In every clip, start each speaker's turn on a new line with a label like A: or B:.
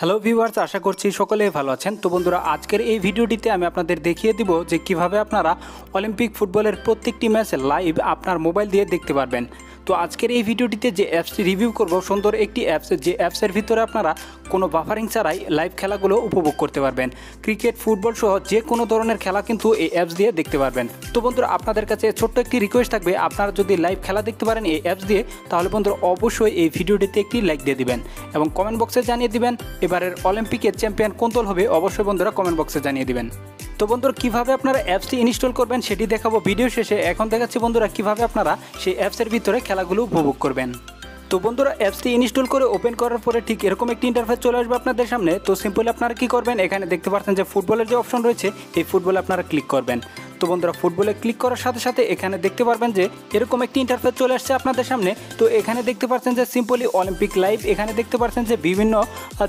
A: Hello viewers, আশা করছি সকলেই ভালো আছেন। তো বন্ধুরা, আজকের এই ভিডিওটিতে আমি আপনাদের দেখিয়ে দিব যে কিভাবে আপনারা অলিম্পিক ফুটবলের প্রত্যেকটি ম্যাচ লাইভ আপনার মোবাইল দিয়ে দেখতে পারবেন। তো আজকের এই ভিডিওটিতে যে অ্যাপসটি রিভিউ করব, সুন্দর একটি অ্যাপস, যে অ্যাপসের ভিতরে আপনারা কোনো বাফারিং ছাড়াই লাইভ খেলাগুলো উপভোগ করতে পারবেন। ক্রিকেট, ফুটবল সহ যে কোনো ধরনের খেলা কিন্তু এই অ্যাপস দিয়ে দেখতে পারবেন। তো বন্ধুরা, আপনাদের কাছে ছোট্ট একটি রিকোয়েস্ট থাকবে, আপনারা যদি লাইভ খেলা দেখতে পারেন এই অ্যাপস দিয়ে, তাহলে বন্ধুরা অবশ্যই এই ভিডিওটিতে একটি লাইক দিয়ে দিবেন এবং কমেন্ট বক্সে জানিয়ে দিবেন এবারের অলিম্পিকের চ্যাম্পিয়ন কোন দল হবে। অবশ্যই বন্ধুরা কমেন্ট বক্সে জানিয়ে দিবেন। তো বন্ধুরা, কীভাবে আপনারা অ্যাপসটি ইনস্টল করবেন সেটি দেখাবো ভিডিও শেষে। এখন দেখাচ্ছি বন্ধুরা কীভাবে আপনারা সেই অ্যাপসের ভিতরে খেলাগুলো উপভোগ করবেন। তো বন্ধুরা, অ্যাপসটি ইনস্টল করে ওপেন করার পরে ঠিক এরকম একটি ইন্টারফেস চলে আসবে আপনাদের সামনে। তো সিম্পলি আপনারা কী করবেন, এখানে দেখতে পাচ্ছেন যে ফুটবলের যে অপশন রয়েছে, এই ফুটবলে আপনারা ক্লিক করবেন। তো বন্ধুরা, ফুটবলে ক্লিক করার সাথে সাথে এখানে দেখতে পারবেন যে এরকম একটি ইন্টারফেস চলে আসছে আপনাদের সামনে। তো এখানে দেখতে পাচ্ছেন যে সিম্পলি অলিম্পিক লাইভ, এখানে দেখতে পাচ্ছেন যে বিভিন্ন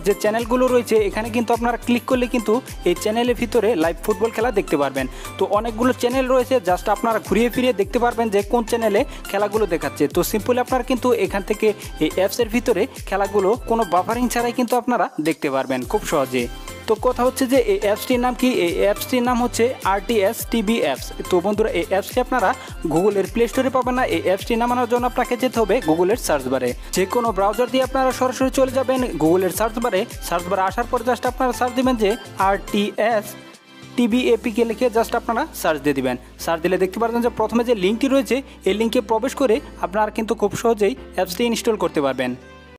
A: যে চ্যানেলগুলো রয়েছে, এখানে কিন্তু আপনারা ক্লিক করলে কিন্তু এই চ্যানেলের ভিতরে লাইভ ফুটবল খেলা দেখতে পারবেন। তো অনেকগুলো চ্যানেল রয়েছে, জাস্ট আপনারা ঘুরিয়ে ফিরিয়ে দেখতে পারবেন যে কোন চ্যানেলে খেলাগুলো দেখাচ্ছে। তো সিম্পলি আপনারা কিন্তু এখান থেকে এই অ্যাপসের ভিতরে খেলাগুলো কোনো বাফারিং ছাড়াই কিন্তু আপনারা দেখতে পারবেন খুব সহজে। তো কথা হচ্ছে যে এই অ্যাপসটির নাম কি, এই অ্যাপসটির নাম হচ্ছে RTS টিভি অ্যাপস। তো বন্ধুরা, এই অ্যাপসটি আপনারা গুগলের প্লে স্টোরে পাবেন না। এই অ্যাপসটি নামানোর জন্য আপনাকে যেতে হবে গুগলের সার্চ বারে। যে কোনো ব্রাউজার দিয়ে আপনারা সরাসরি চলে যাবেন গুগলের সার্চ বারে আসার পর জাস্ট আপনারা সার্চ দেবেন যে RTS টিভি এপিকে লিখে জাস্ট আপনারা সার্চ দিয়ে দিবেন। সার্চ দিলে দেখতে পারবেন যে প্রথমে যে লিঙ্কটি রয়েছে, এই লিঙ্কে প্রবেশ করে আপনারা কিন্তু খুব সহজেই অ্যাপসটি ইনস্টল করতে পারবেন।